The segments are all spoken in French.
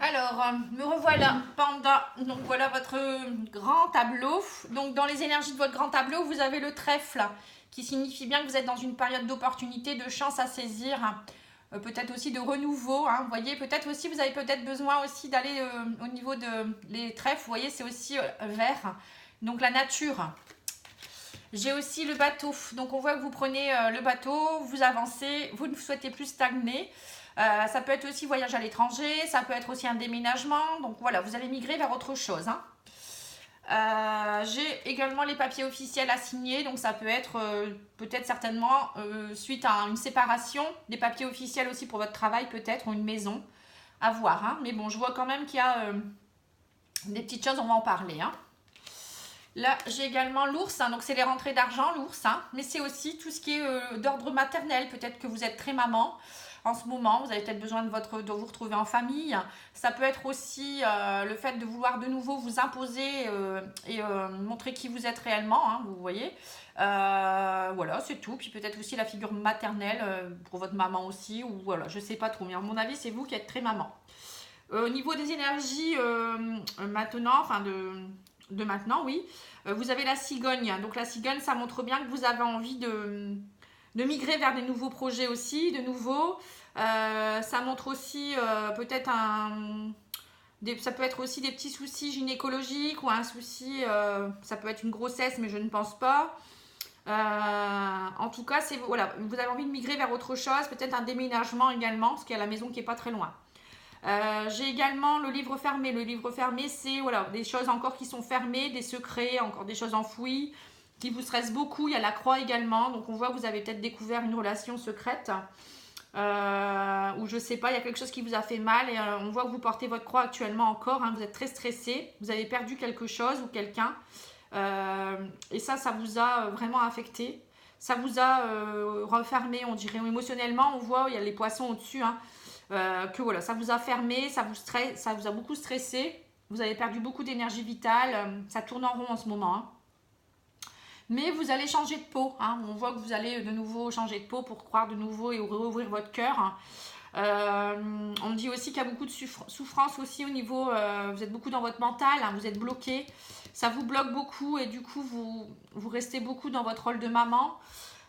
Alors, me revoilà, Panda. Donc voilà votre grand tableau. Donc dans les énergies de votre grand tableau, vous avez le trèfle, qui signifie bien que vous êtes dans une période d'opportunité, de chance à saisir, peut-être aussi de renouveau. Hein. Vous voyez, peut-être aussi, vous avez peut-être besoin aussi d'aller au niveau de les trèfles. Vous voyez, c'est aussi vert. Donc la nature. J'ai aussi le bateau. Donc on voit que vous prenez le bateau, vous avancez, vous ne souhaitez plus stagner. Ça peut être aussi voyage à l'étranger, ça peut être aussi un déménagement. Donc voilà, vous allez migrer vers autre chose. Hein. J'ai également les papiers officiels à signer, donc ça peut être peut-être certainement suite à une séparation, des papiers officiels aussi pour votre travail peut-être, ou une maison, à voir. Hein. Mais bon, je vois quand même qu'il y a des petites choses, on va en parler. Hein. Là, j'ai également l'ours, hein, donc c'est les rentrées d'argent, l'ours, hein, mais c'est aussi tout ce qui est d'ordre maternel. Peut-être que vous êtes très maman en ce moment, vous avez peut-être besoin de vous retrouver en famille. Ça peut être aussi le fait de vouloir de nouveau vous imposer et montrer qui vous êtes réellement, hein, vous voyez. Voilà, c'est tout. Puis peut-être aussi la figure maternelle pour votre maman aussi, ou voilà, je sais pas trop, mais à mon avis, c'est vous qui êtes très maman. Au niveau des énergies maintenant, enfin de maintenant, oui. Vous avez la cigogne. Donc la cigogne, ça montre bien que vous avez envie de migrer vers des nouveaux projets aussi, de nouveaux. Ça montre aussi peut-être ça peut être aussi des petits soucis gynécologiques ou un souci, ça peut être une grossesse, mais je ne pense pas. En tout cas, voilà, vous avez envie de migrer vers autre chose, peut-être un déménagement également, parce qu'il y a la maison qui n'est pas très loin. J'ai également le livre fermé. Le livre fermé, c'est voilà, des choses encore qui sont fermées, des secrets, encore des choses enfouies, qui vous stressent beaucoup. Il y a la croix également. Donc on voit que vous avez peut-être découvert une relation secrète. Ou je sais pas, il y a quelque chose qui vous a fait mal. Et on voit que vous portez votre croix actuellement encore. Hein, vous êtes très stressé. Vous avez perdu quelque chose ou quelqu'un. Et ça vous a vraiment affecté. Ça vous a refermé, on dirait, émotionnellement. On voit, il y a les poissons au-dessus. Hein, que voilà, ça vous a fermé, ça vous a beaucoup stressé, vous avez perdu beaucoup d'énergie vitale, ça tourne en rond en ce moment. Hein. Mais vous allez changer de peau, hein. On voit que vous allez de nouveau changer de peau pour croire de nouveau et rouvrir votre cœur. On me dit aussi qu'il y a beaucoup de souffrance aussi au niveau, vous êtes beaucoup dans votre mental, hein, vous êtes bloqué, ça vous bloque beaucoup et du coup vous restez beaucoup dans votre rôle de maman.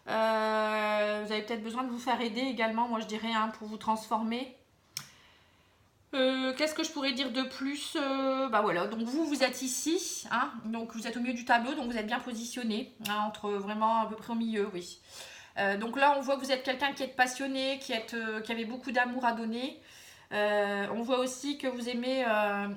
Vous avez peut-être besoin de vous faire aider également, moi je dirais, hein, pour vous transformer. Qu'est-ce que je pourrais dire de plus bah voilà, donc vous êtes ici, hein, donc vous êtes au milieu du tableau, donc vous êtes bien positionné, hein, entre vraiment à peu près au milieu, oui. Donc là, on voit que vous êtes quelqu'un qui est passionné, qui avait beaucoup d'amour à donner. On voit aussi que vous aimez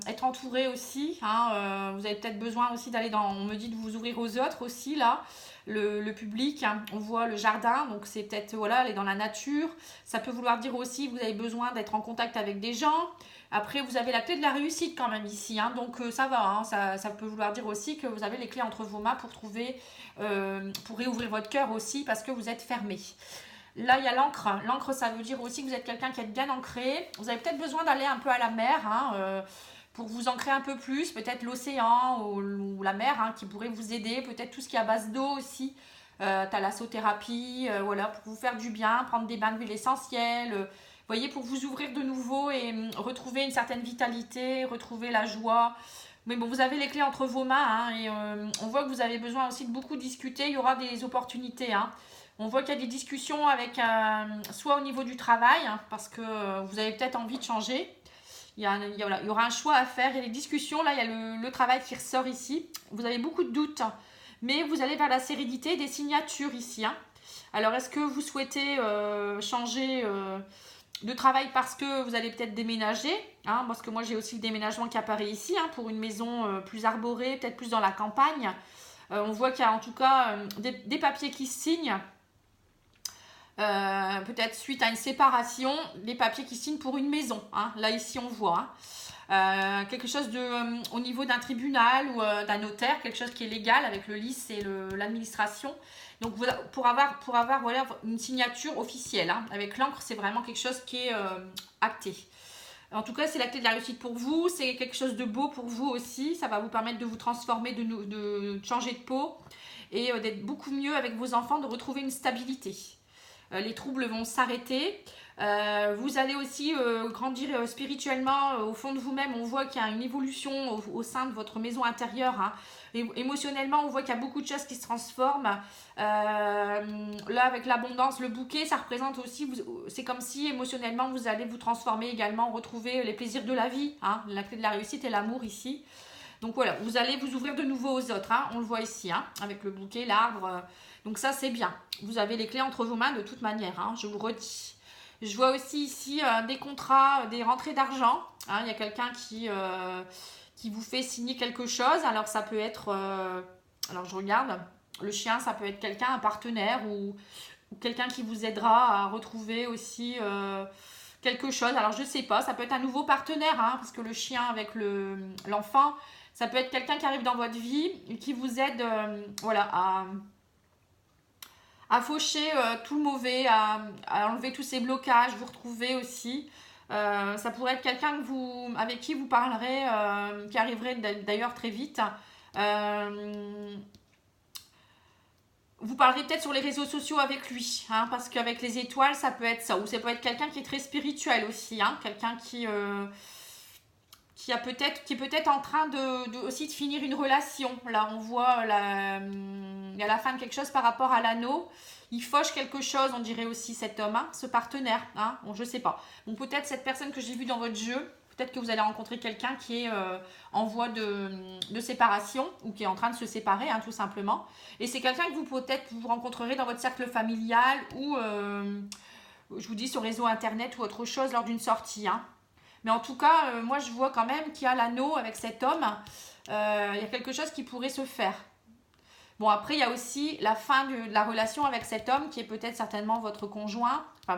être entouré aussi. Hein, vous avez peut-être besoin aussi d'aller dans. On me dit de vous ouvrir aux autres aussi là. Le public, hein. On voit le jardin, donc c'est peut-être voilà, aller dans la nature. Ça peut vouloir dire aussi que vous avez besoin d'être en contact avec des gens. Après, vous avez la clé de la réussite quand même ici, hein, donc ça va. Hein, ça peut vouloir dire aussi que vous avez les clés entre vos mains pour trouver, pour réouvrir votre cœur aussi parce que vous êtes fermé. Là, il y a l'encre. L'encre, ça veut dire aussi que vous êtes quelqu'un qui est bien ancré. Vous avez peut-être besoin d'aller un peu à la mer, hein, pour vous ancrer un peu plus. Peut-être l'océan ou la mer, hein, qui pourrait vous aider. Peut-être tout ce qui est à base d'eau aussi. Thalassothérapie, voilà, pour vous faire du bien, prendre des bains d'huile essentielle. Voyez, pour vous ouvrir de nouveau et retrouver une certaine vitalité, retrouver la joie. Mais bon, vous avez les clés entre vos mains, hein, et on voit que vous avez besoin aussi de beaucoup discuter. Il y aura des opportunités, hein. On voit qu'il y a des discussions avec soit au niveau du travail, hein, parce que vous avez peut-être envie de changer. Voilà, il y aura un choix à faire. Il y a des discussions. Là, il y a le travail qui ressort ici. Vous avez beaucoup de doutes, mais vous allez vers la sérénité des signatures ici. Hein. Alors, est-ce que vous souhaitez changer de travail parce que vous allez peut-être déménager, hein, parce que moi j'ai aussi le déménagement qui apparaît ici, hein, pour une maison plus arborée, peut-être plus dans la campagne. On voit qu'il y a en tout cas des papiers qui se signent. Peut-être suite à une séparation, des papiers qui signent pour une maison. Hein. Là, ici, on voit. Hein. Quelque chose au niveau d'un tribunal ou d'un notaire, quelque chose qui est légal avec le LIS et l'administration. Donc, pour avoir voilà, une signature officielle. Hein. Avec l'encre, c'est vraiment quelque chose qui est acté. En tout cas, c'est la clé de la réussite pour vous. C'est quelque chose de beau pour vous aussi. Ça va vous permettre de vous transformer, de changer de peau et d'être beaucoup mieux avec vos enfants, de retrouver une stabilité. les troubles vont s'arrêter. Vous allez aussi grandir spirituellement au fond de vous-même. On voit qu'il y a une évolution au sein de votre maison intérieure, hein. Émotionnellement, on voit qu'il y a beaucoup de choses qui se transforment. Là, avec l'abondance, le bouquet, ça représente aussi, c'est comme si émotionnellement, vous allez vous transformer également, retrouver les plaisirs de la vie, hein. La clé de la réussite est l'amour ici. Donc voilà, vous allez vous ouvrir de nouveau aux autres, hein. On le voit ici, hein, avec le bouquet, l'arbre. Donc ça, c'est bien. Vous avez les clés entre vos mains de toute manière, hein, je vous le redis. Je vois aussi ici des contrats, des rentrées d'argent, hein. Il y a quelqu'un qui vous fait signer quelque chose. Alors ça peut être, alors je regarde, le chien, ça peut être quelqu'un, un partenaire ou quelqu'un qui vous aidera à retrouver aussi quelque chose. Alors je sais pas, ça peut être un nouveau partenaire, hein, parce que le chien avec l'enfant, ça peut être quelqu'un qui arrive dans votre vie et qui vous aide voilà, à faucher tout le mauvais, à enlever tous ces blocages, vous retrouver aussi. Ça pourrait être quelqu'un avec qui vous parlerez, qui arriverait d'ailleurs très vite. Vous parlerez peut-être sur les réseaux sociaux avec lui, hein, parce qu'avec les étoiles, ça peut être ça. Ou ça peut être quelqu'un qui est très spirituel aussi, hein, quelqu'un qui est peut-être en train aussi de finir une relation. Là, on voit il y a la fin de quelque chose par rapport à l'anneau. Il fauche quelque chose, on dirait aussi cet homme, hein, ce partenaire. Hein, bon, je sais pas. Donc peut-être cette personne que j'ai vue dans votre jeu, peut-être que vous allez rencontrer quelqu'un qui est en voie de séparation ou qui est en train de se séparer, hein, tout simplement. Et c'est quelqu'un que vous rencontrerez dans votre cercle familial ou, je vous dis, sur réseau internet ou autre chose lors d'une sortie, hein. Mais en tout cas, moi je vois quand même qu'il y a l'anneau avec cet homme. Il y a quelque chose qui pourrait se faire. Bon, après, il y a aussi la fin de la relation avec cet homme qui est peut-être certainement votre conjoint, enfin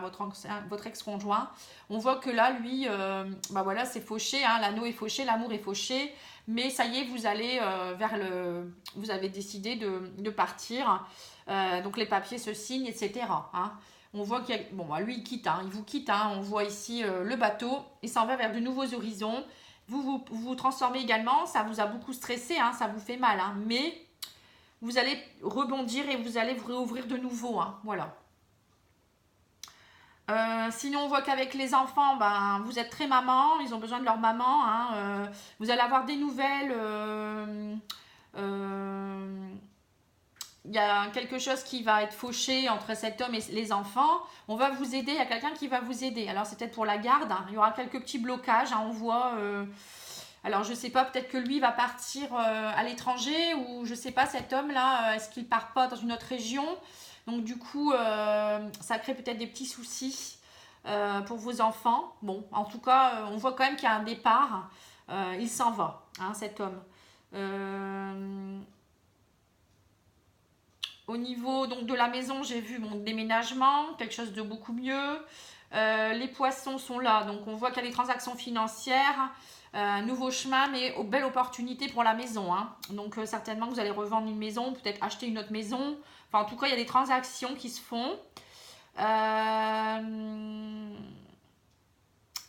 votre ex-conjoint. On voit que là, lui, bah voilà, c'est fauché, hein, l'anneau est fauché, l'amour est fauché. Mais ça y est, vous allez vous avez décidé de partir. Donc les papiers se signent, etc. Hein. On voit qu'il y a... Bon, bah, lui, il quitte, hein, il vous quitte. Hein. On voit ici le bateau. Il s'en va vers de nouveaux horizons. Vous transformez également. Ça vous a beaucoup stressé, hein, ça vous fait mal. Hein, mais vous allez rebondir et vous allez vous réouvrir de nouveau. Hein, voilà. Sinon, on voit qu'avec les enfants, ben, vous êtes très maman. Ils ont besoin de leur maman. Hein, vous allez avoir des nouvelles... il y a quelque chose qui va être fauché entre cet homme et les enfants. On va vous aider, il y a quelqu'un qui va vous aider. Alors c'est peut-être pour la garde, hein. Il y aura quelques petits blocages, hein. On voit... alors je sais pas, peut-être que lui va partir à l'étranger ou je sais pas, cet homme-là, est-ce qu'il part pas dans une autre région? Donc du coup, ça crée peut-être des petits soucis pour vos enfants. Bon, en tout cas, on voit quand même qu'il y a un départ. Il s'en va, hein, cet homme. Au niveau donc, de la maison, j'ai vu mon déménagement, quelque chose de beaucoup mieux. Les poissons sont là, donc on voit qu'il y a des transactions financières, nouveau chemin, mais belle opportunité pour la maison. Hein. Donc certainement que vous allez revendre une maison, peut-être acheter une autre maison. Enfin, en tout cas, il y a des transactions qui se font.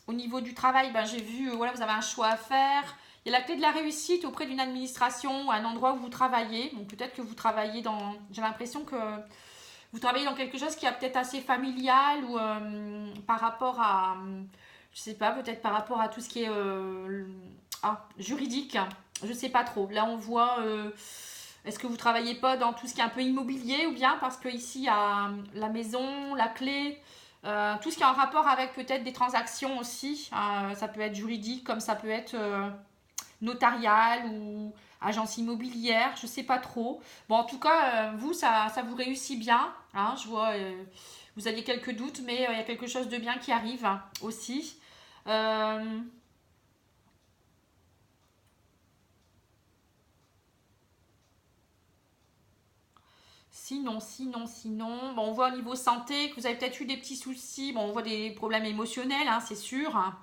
Au niveau du travail, ben, j'ai vu, voilà, vous avez un choix à faire. Il y a la clé de la réussite auprès d'une administration ou un endroit où vous travaillez. Donc peut-être que vous travaillez dans... J'ai l'impression que vous travaillez dans quelque chose qui est peut-être assez familial ou par rapport à... je sais pas, peut-être par rapport à tout ce qui est juridique. Je sais pas trop. Là, on voit... est-ce que vous travaillez pas dans tout ce qui est un peu immobilier ou bien parce que ici il y a la maison, la clé... tout ce qui est en rapport avec peut-être des transactions aussi. Ça peut être juridique comme ça peut être... notariale ou agence immobilière, je sais pas trop. Bon, en tout cas, vous, ça vous réussit bien. Hein, je vois, vous aviez quelques doutes, mais il y a quelque chose de bien qui arrive hein, aussi. Sinon, bon, on voit au niveau santé que vous avez peut-être eu des petits soucis. Bon, on voit des problèmes émotionnels, hein, c'est sûr, hein,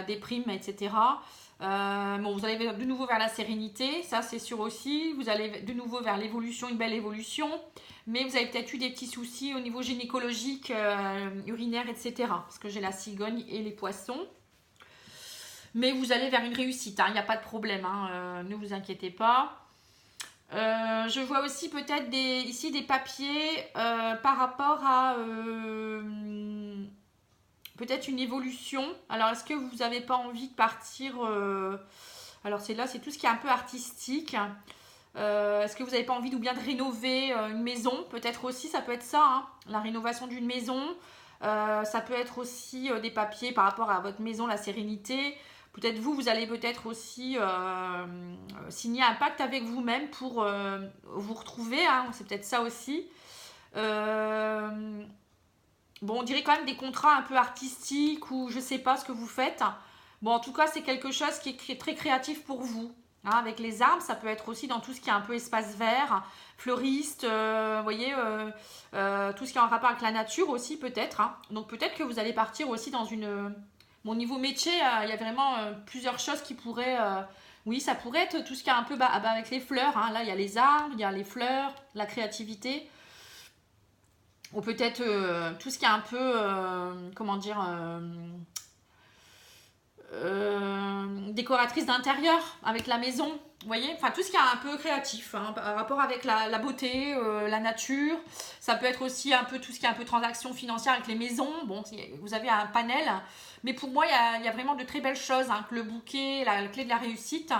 des primes, etc. Bon, vous allez de nouveau vers la sérénité, ça c'est sûr aussi. Vous allez de nouveau vers l'évolution, une belle évolution. Mais vous avez peut-être eu des petits soucis au niveau gynécologique, urinaire, etc. Parce que j'ai la cigogne et les poissons. Mais vous allez vers une réussite, il n'y a pas de problème, hein, ne vous inquiétez pas. Je vois aussi peut-être ici des papiers par rapport à peut-être une évolution. Alors, est-ce que vous n'avez pas envie de partir alors, c'est tout ce qui est un peu artistique. Est-ce que vous n'avez pas envie ou bien de rénover une maison? Peut-être aussi, ça peut être ça, hein, la rénovation d'une maison. Ça peut être aussi des papiers par rapport à votre maison, la sérénité. Peut-être vous allez peut-être aussi signer un pacte avec vous-même pour vous retrouver, hein, c'est peut-être ça aussi. Bon, on dirait quand même des contrats un peu artistiques ou je sais pas ce que vous faites. Bon, en tout cas, c'est quelque chose qui est très créatif pour vous. Hein, avec les arbres, ça peut être aussi dans tout ce qui est un peu espace vert, fleuriste, vous voyez, tout ce qui est en rapport avec la nature aussi peut-être. Hein. Donc peut-être que vous allez partir aussi dans une... Mon niveau métier, il y a vraiment plusieurs choses qui pourraient... oui, ça pourrait être tout ce qui est un peu avec les fleurs. Hein. Là, il y a les arbres, il y a les fleurs, la créativité. Ou peut-être tout ce qui est un peu, comment dire, décoratrice d'intérieur avec la maison, vous voyez, enfin tout ce qui est un peu créatif, hein, par rapport avec la beauté, la nature. Ça peut être aussi un peu tout ce qui est un peu transaction financière avec les maisons. Bon, vous avez un panel, mais pour moi il y a vraiment de très belles choses, hein, que le bouquet, la clé de la réussite.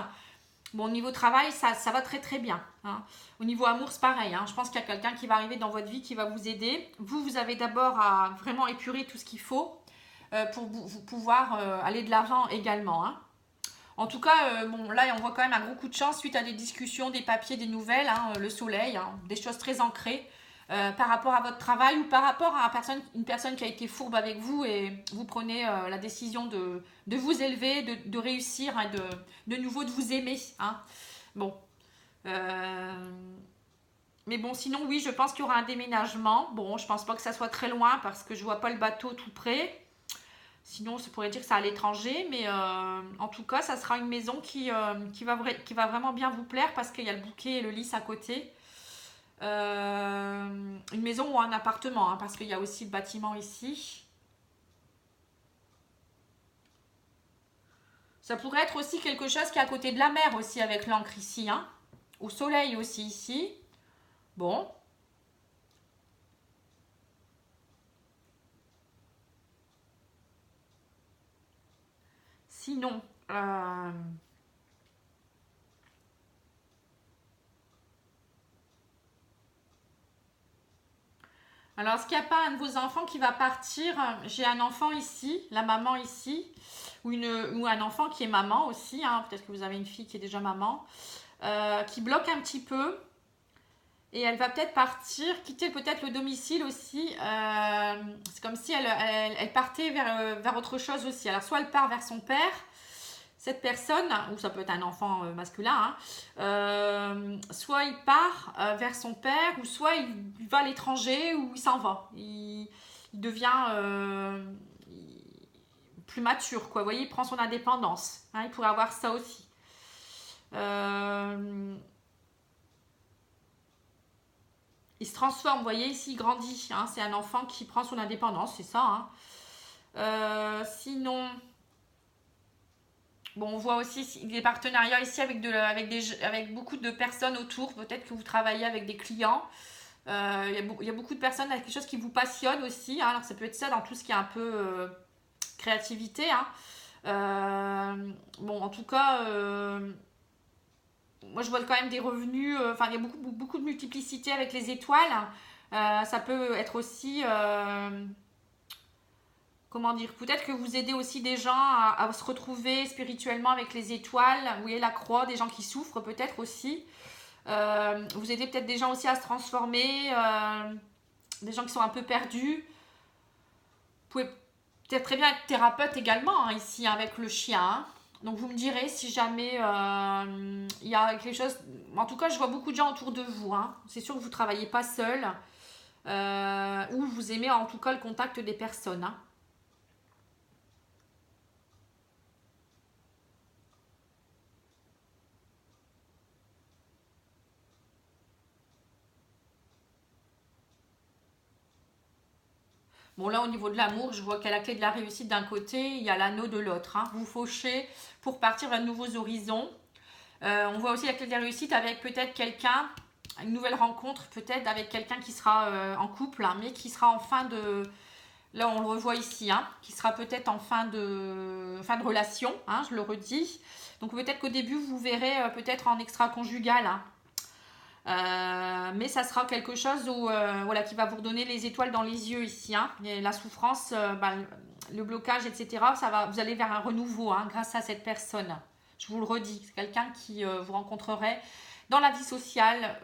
Bon, au niveau travail, ça va très très bien. Hein. Au niveau amour, c'est pareil. Hein. Je pense qu'il y a quelqu'un qui va arriver dans votre vie qui va vous aider. Vous avez d'abord à vraiment épurer tout ce qu'il faut pour vous pouvoir aller de l'avant également. Hein. En tout cas, bon, là, on voit quand même un gros coup de chance suite à des discussions, des papiers, des nouvelles, hein, le soleil, hein, des choses très ancrées par rapport à votre travail ou par rapport à une personne qui a été fourbe avec vous et vous prenez la décision de vous élever, de réussir, hein, de nouveau de vous aimer. Hein. Bon. Mais bon, sinon, oui, je pense qu'il y aura un déménagement. Bon, je pense pas que ça soit très loin parce que je vois pas le bateau tout près. Sinon, ça pourrait dire que c'est à l'étranger, mais en tout cas, ça sera une maison qui va vraiment bien vous plaire parce qu'il y a le bouquet et le lys à côté. Une maison ou un appartement, hein, parce qu'il y a aussi le bâtiment ici. Ça pourrait être aussi quelque chose qui est à côté de la mer aussi avec l'encre ici, hein. Au soleil aussi ici. Bon. Sinon, alors, est-ce qu'il n'y a pas un de vos enfants qui va partir? J'ai un enfant ici, la maman ici, ou un enfant qui est maman aussi, hein, peut-être que vous avez une fille qui est déjà maman, qui bloque un petit peu. Et elle va peut-être partir, quitter peut-être le domicile aussi. C'est comme si elle partait vers autre chose aussi. Alors, soit elle part vers son père, cette personne, ou ça peut être un enfant masculin, hein, soit il part vers son père, ou soit il va à l'étranger, ou il s'en va. Il devient plus mature, quoi. Vous voyez, il prend son indépendance. Hein, il pourrait avoir ça aussi. Il se transforme, vous voyez, ici, il grandit. Hein, c'est un enfant qui prend son indépendance, c'est ça. Hein. Sinon... Bon, on voit aussi des partenariats ici avec beaucoup de personnes autour. Peut-être que vous travaillez avec des clients. Il y a beaucoup de personnes avec quelque chose qui vous passionne aussi. Hein. Alors, ça peut être ça dans tout ce qui est un peu créativité. Hein. Bon, en tout cas, moi, je vois quand même des revenus. Enfin, il y a beaucoup de multiplicité avec les étoiles. Ça peut être aussi... comment dire, peut-être que vous aidez aussi des gens à se retrouver spirituellement avec les étoiles, vous voyez la croix, des gens qui souffrent peut-être aussi. Vous aidez peut-être des gens aussi à se transformer, des gens qui sont un peu perdus. Vous pouvez peut-être très bien être thérapeute également, hein, ici, hein, avec le chien. Hein. Donc vous me direz si jamais il y a quelque chose... En tout cas, je vois beaucoup de gens autour de vous. Hein. C'est sûr que vous ne travaillez pas seul. Ou vous aimez en tout cas le contact des personnes. Hein. Bon, là, au niveau de l'amour, je vois qu'il y a la clé de la réussite d'un côté, il y a l'anneau de l'autre. Hein. Vous fauchez pour partir vers de nouveaux horizons. On voit aussi la clé de la réussite avec peut-être quelqu'un, une nouvelle rencontre peut-être avec quelqu'un qui sera en couple, hein, mais qui sera en fin de... Là, on le revoit ici, hein, qui sera peut-être en fin de relation, hein, je le redis. Donc peut-être qu'au début, vous verrez peut-être en extra-conjugal, hein. Mais ça sera quelque chose où, voilà, qui va vous redonner les étoiles dans les yeux ici, hein. Et la souffrance, le blocage, etc. Vous allez vers un renouveau, hein, grâce à cette personne. Je vous le redis, c'est quelqu'un qui vous rencontrerait dans la vie sociale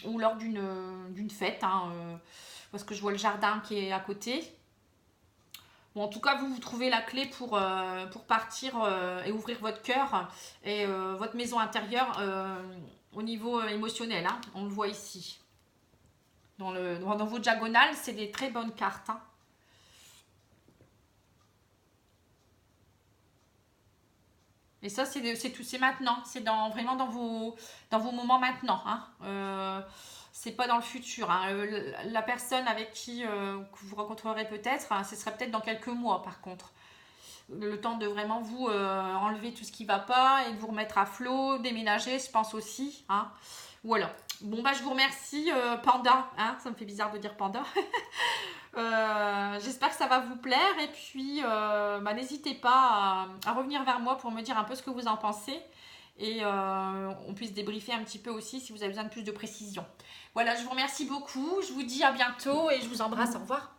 ou lors d'une fête, hein, parce que je vois le jardin qui est à côté. Bon, en tout cas, vous trouvez la clé pour partir et ouvrir votre cœur et votre maison intérieure au niveau émotionnel, hein. On le voit ici. Dans vos diagonales, c'est des très bonnes cartes, hein. Et ça, c'est maintenant. C'est vraiment dans vos moments maintenant, hein. C'est pas dans le futur, hein. La personne avec qui que vous rencontrerez peut-être, hein, ce serait peut-être dans quelques mois par contre. Le temps de vraiment vous enlever tout ce qui va pas et de vous remettre à flot, déménager, je pense aussi, hein. Voilà. Bon, bah, je vous remercie, Panda, hein, ça me fait bizarre de dire Panda. J'espère que ça va vous plaire et puis n'hésitez pas à revenir vers moi pour me dire un peu ce que vous en pensez et on puisse débriefer un petit peu aussi si vous avez besoin de plus de précision. Voilà, je vous remercie beaucoup, je vous dis à bientôt et je vous embrasse, au revoir.